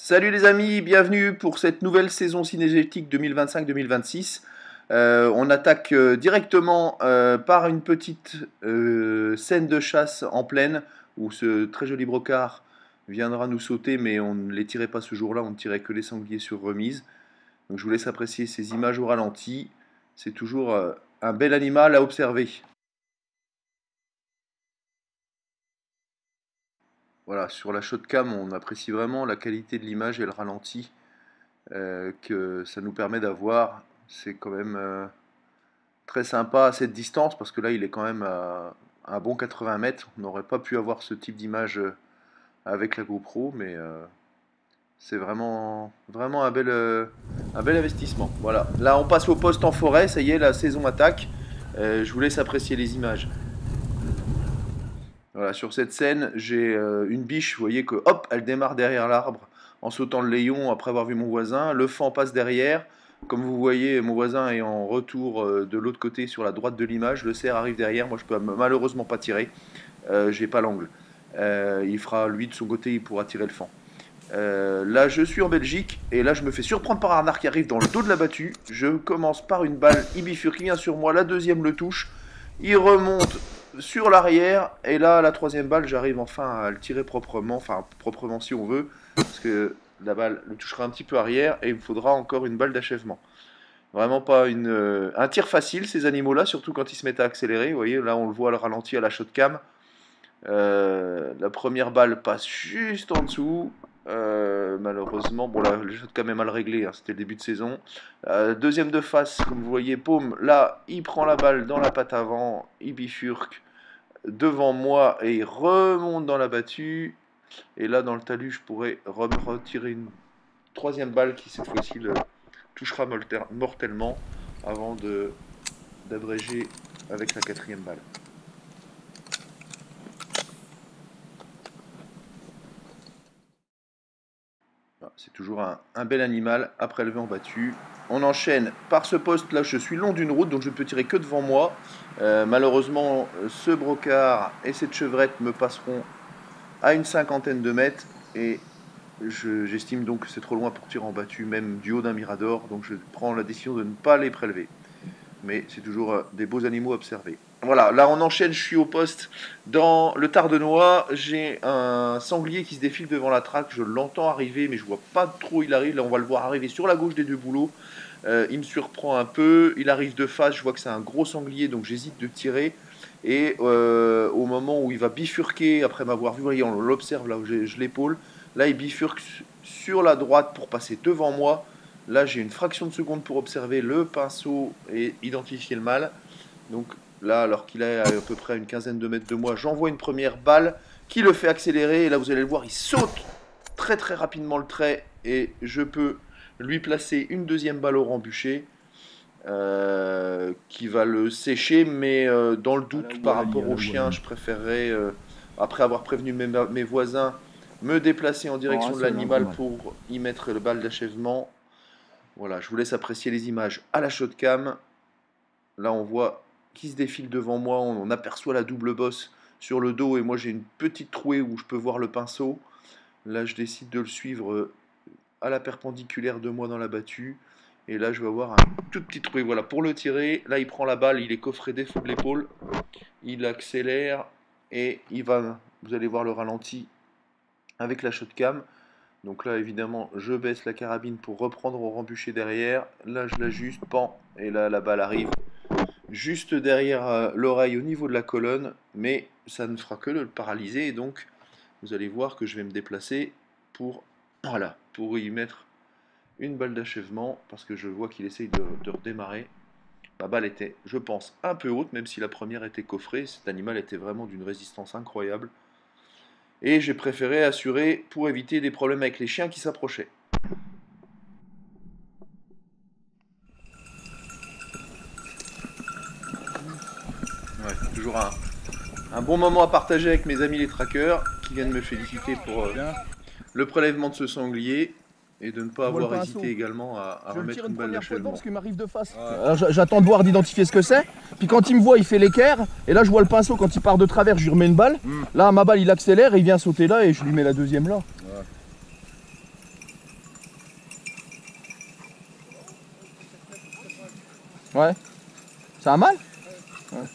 Salut les amis, bienvenue pour cette nouvelle saison cinégétique 2025-2026. On attaque directement par une petite scène de chasse en plaine où ce très joli brocard viendra nous sauter, mais on ne les tirait pas ce jour-là, on ne tirait que les sangliers sur remise. Donc je vous laisse apprécier ces images au ralenti. C'est toujours un bel animal à observer. Voilà, sur la shotcam, on apprécie vraiment la qualité de l'image et le ralenti que ça nous permet d'avoir. C'est quand même très sympa à cette distance parce que là, il est quand même à un bon 80 mètres. On n'aurait pas pu avoir ce type d'image avec la GoPro, mais c'est vraiment un bel investissement. Voilà, là, on passe au poste en forêt. Ça y est, la saison attaque. Je vous laisse apprécier les images. Voilà, sur cette scène, j'ai une biche, vous voyez que hop, elle démarre derrière l'arbre en sautant le layon après avoir vu mon voisin. Le faon passe derrière. Comme vous voyez, mon voisin est en retour de l'autre côté sur la droite de l'image. Le cerf arrive derrière. Moi, je peux malheureusement pas tirer. J'ai pas l'angle. Il fera lui de son côté, il pourra tirer le faon. Là, je suis en Belgique et là, je me fais surprendre par un arc qui arrive dans le dos de la battue. Je commence par une balle. Il bifurque, il vient sur moi. La deuxième le touche. Il remonte sur l'arrière et là la troisième balle j'arrive enfin à le tirer proprement, enfin proprement si on veut, parce que la balle le touchera un petit peu arrière et il me faudra encore une balle d'achèvement. Vraiment pas un tir facile ces animaux là, surtout quand ils se mettent à accélérer. Vous voyez là on le voit à le ralenti à la shotcam. La première balle passe juste en dessous. Malheureusement, bon là le shotcam est mal réglé, hein, c'était le début de saison. Deuxième de face, comme vous voyez, paume, là il prend la balle dans la patte avant, il bifurque devant moi et il remonte dans la battue. Et là dans le talus, je pourrais retirer une troisième balle qui cette fois-ci le touchera mortellement avant d'abréger avec la quatrième balle. C'est toujours un bel animal à prélever en battue. On enchaîne par ce poste là, je suis long d'une route donc je ne peux tirer que devant moi. Malheureusement ce brocard et cette chevrette me passeront à une cinquantaine de mètres et j'estime donc que c'est trop loin pour tirer en battue, même du haut d'un mirador, donc je prends la décision de ne pas les prélever. Mais c'est toujours des beaux animaux à observer. Voilà, là on enchaîne, je suis au poste dans le Tardenois, j'ai un sanglier qui se défile devant la traque, je l'entends arriver mais je vois pas trop où il arrive, là on va le voir arriver sur la gauche des deux bouleaux, il me surprend un peu, il arrive de face, je vois que c'est un gros sanglier donc j'hésite de tirer et au moment où il va bifurquer après m'avoir vu, voyez, on l'observe là où je l'épaule, là il bifurque sur la droite pour passer devant moi. Là, j'ai une fraction de seconde pour observer le pinceau et identifier le mâle. Donc là, alors qu'il est à peu près une quinzaine de mètres de moi, j'envoie une première balle qui le fait accélérer. Et là, vous allez le voir, il saute très très rapidement le trait et je peux lui placer une deuxième balle au rembuché qui va le sécher. Mais dans le doute, par rapport au chien, je préférerais, après avoir prévenu mes voisins, me déplacer en direction de l'animal pour y mettre le balle d'achèvement. Voilà, je vous laisse apprécier les images à la shotcam. Là, on voit qui se défile devant moi. On aperçoit la double bosse sur le dos et moi, j'ai une petite trouée où je peux voir le pinceau. Là, je décide de le suivre à la perpendiculaire de moi dans la battue. Et là, je vais avoir un tout petit trouée. Voilà, pour le tirer, là, il prend la balle, il est coffré dessous de l'épaule. Il accélère et il va, vous allez voir le ralenti avec la shotcam. Donc là, évidemment, je baisse la carabine pour reprendre au rembuché derrière. Là, je l'ajuste, pan, et là, la balle arrive juste derrière l'oreille au niveau de la colonne, mais ça ne fera que le paralyser. Et donc, vous allez voir que je vais me déplacer pour, voilà, pour y mettre une balle d'achèvement, parce que je vois qu'il essaye de redémarrer. La balle était, je pense, un peu haute, même si la première était coffrée. Cet animal était vraiment d'une résistance incroyable. Et j'ai préféré assurer pour éviter des problèmes avec les chiens qui s'approchaient. Ouais, toujours un bon moment à partager avec mes amis les trackers qui viennent me féliciter pour le prélèvement de ce sanglier et de ne pas avoir hésité également à remettre une balle d'achèvement. Parce qu'il m'arrive de face. J'attends de voir, d'identifier ce que c'est. Puis quand il me voit, il fait l'équerre. Et là, je vois le pinceau. Quand il part de travers, je lui remets une balle. Là, ma balle, il accélère et il vient sauter là et je lui mets la deuxième là. Ouais. C'est un mâle?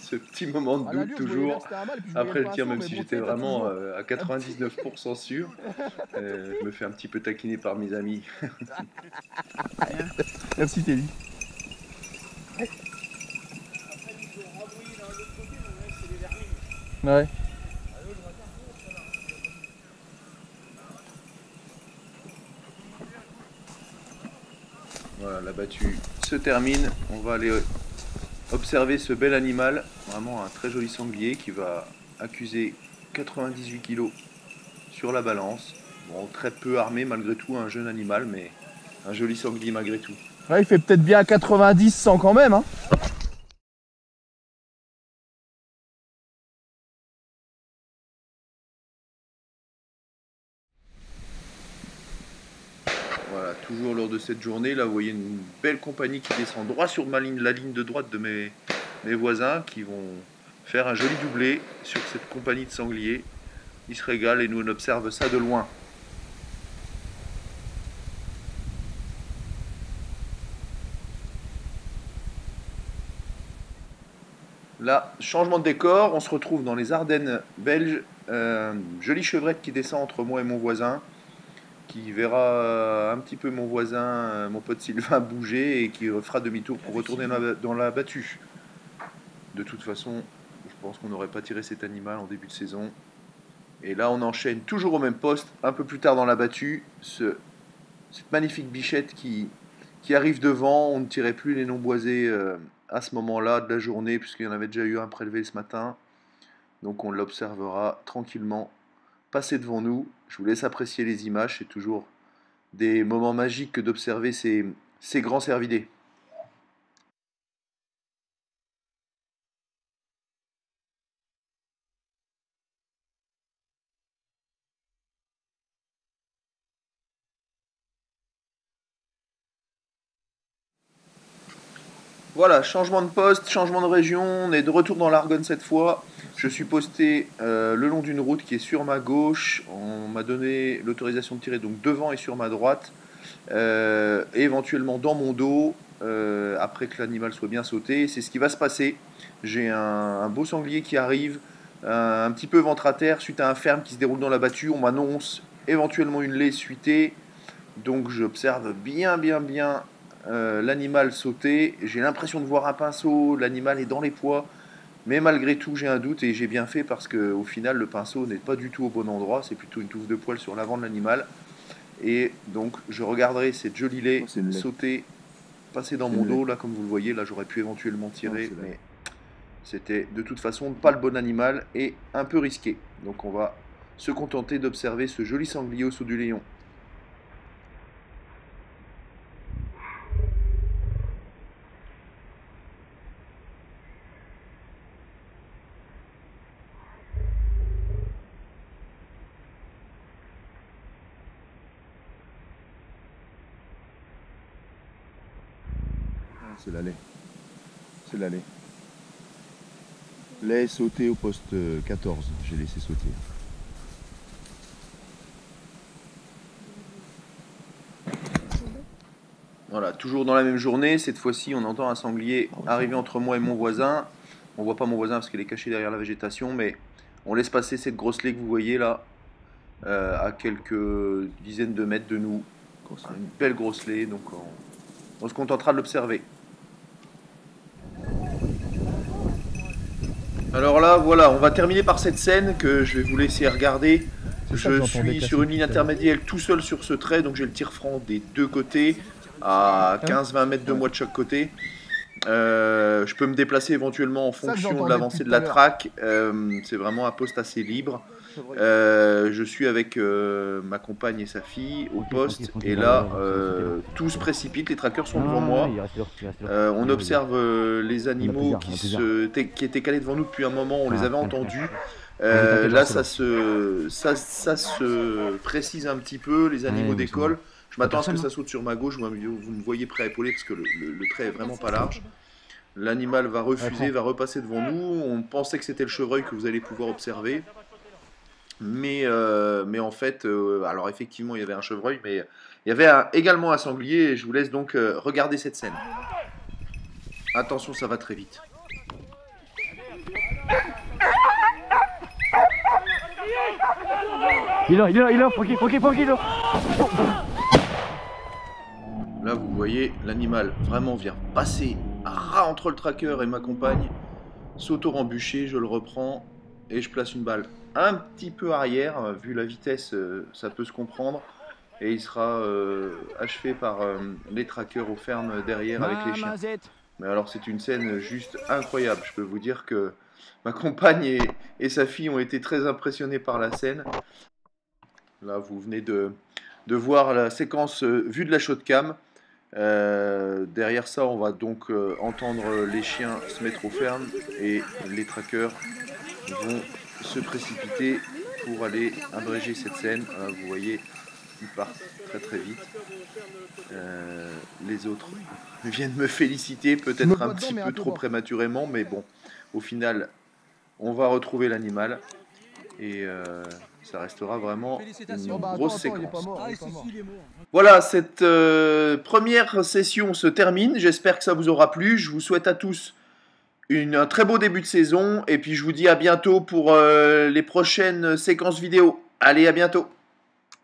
Ce petit moment de À l'allure, doute je voyais bien toujours. que c'était un mâle, puis je voyais Après le tir, pinceau, même mais si bon, tu j'étais sais, t'as vraiment toujours à un petit... 99% sûr, je me fais un petit peu taquiner par mes amis. Merci Teddy. Ouais. Voilà, la battue se termine. On va aller observer ce bel animal. Vraiment un très joli sanglier qui va accuser 98 kilos sur la balance. Bon, très peu armé malgré tout, un jeune animal, mais un joli sanglier malgré tout. Ouais, il fait peut-être bien 90, 100 quand même, hein. Voilà, toujours lors de cette journée, là vous voyez une belle compagnie qui descend droit sur la ligne de droite de mes voisins qui vont faire un joli doublé sur cette compagnie de sangliers. Ils se régalent et nous on observe ça de loin. Là, changement de décor, on se retrouve dans les Ardennes belges. Jolie chevrette qui descend entre moi et mon voisin, qui verra un petit peu mon voisin, mon pote Sylvain, bouger et qui fera demi-tour pour retourner dans la battue. De toute façon, je pense qu'on n'aurait pas tiré cet animal en début de saison. Et là, on enchaîne toujours au même poste, un peu plus tard dans la battue, cette magnifique bichette qui arrive devant. On ne tirait plus les noms boisés à ce moment-là de la journée, puisqu'il y en avait déjà eu un prélevé ce matin. Donc on l'observera tranquillement passer devant nous. Je vous laisse apprécier les images, c'est toujours des moments magiques que d'observer ces grands cervidés. Voilà, changement de poste, changement de région, on est de retour dans l'Argonne cette fois. Je suis posté le long d'une route qui est sur ma gauche. On m'a donné l'autorisation de tirer donc devant et sur ma droite. Et éventuellement dans mon dos, après que l'animal soit bien sauté. C'est ce qui va se passer. J'ai un beau sanglier qui arrive, un petit peu ventre à terre, suite à un ferme qui se déroule dans la battue. On m'annonce éventuellement une laie suitée. Donc j'observe bien l'animal sauter. J'ai l'impression de voir un pinceau, l'animal est dans les pois. Mais malgré tout, j'ai un doute et j'ai bien fait parce qu'au final, le pinceau n'est pas du tout au bon endroit. C'est plutôt une touffe de poils sur l'avant de l'animal. Et donc, je regarderai cette jolie lait sauter, passer dans mon dos. Là, comme vous le voyez, là, j'aurais pu éventuellement tirer, mais c'était de toute façon pas le bon animal et un peu risqué. Donc, on va se contenter d'observer ce joli sanglier au saut du lion. C'est la lait. C'est la lait. Lait sauté au poste 14. J'ai laissé sauter. Voilà, toujours dans la même journée. Cette fois-ci, on entend un sanglier arriver entre moi et mon voisin. On voit pas mon voisin parce qu'il est caché derrière la végétation, mais on laisse passer cette grosse lait que vous voyez là, à quelques dizaines de mètres de nous. Une belle grosse lait, donc on se contentera de l'observer. Alors là, voilà, on va terminer par cette scène que je vais vous laisser regarder. Je suis sur une ligne intermédiaire tout seul sur ce trait, donc j'ai le tir franc des deux côtés, à 15-20 mètres de moi de chaque côté. Je peux me déplacer éventuellement en fonction de l'avancée de la traque. C'est vraiment un poste assez libre. Je suis avec ma compagne et sa fille au poste et là tout se précipite, les trackers sont devant moi. On observe les animaux qui étaient calés devant nous depuis un moment, on les avait entendus. Là ça se précise un petit peu, les animaux décollent. Je m'attends à ce que ça saute sur ma gauche, vous me voyez prêt à épauler parce que le trait est vraiment pas large. L'animal va refuser, va repasser devant nous. On pensait que c'était le chevreuil que vous allez pouvoir observer. Mais en fait, alors effectivement, il y avait un chevreuil, mais il y avait également un sanglier. Et je vous laisse donc regarder cette scène. Attention, ça va très vite. Il est là, tranquille. Là, vous voyez, l'animal vraiment vient passer à ras entre le tracker et ma compagne. S'auto-rembucher, je le reprends et je place une balle un petit peu arrière. Vu la vitesse, ça peut se comprendre. Et il sera achevé par les trackers aux fermes derrière avec les chiens. Mais alors, c'est une scène juste incroyable. Je peux vous dire que ma compagne et sa fille ont été très impressionnées par la scène. Là, vous venez de voir la séquence vue de la shotcam. Derrière ça, on va donc entendre les chiens se mettre aux fermes et les trackers vont se précipiter pour aller abréger cette scène. Vous voyez, ils partent très vite. Les autres viennent me féliciter, peut-être un petit peu trop prématurément, mais bon, au final, on va retrouver l'animal et ça restera vraiment une grosse séquence. Voilà, cette première session se termine. J'espère que ça vous aura plu. Je vous souhaite à tous un très beau début de saison. Et puis je vous dis à bientôt pour les prochaines séquences vidéo. Allez, à bientôt.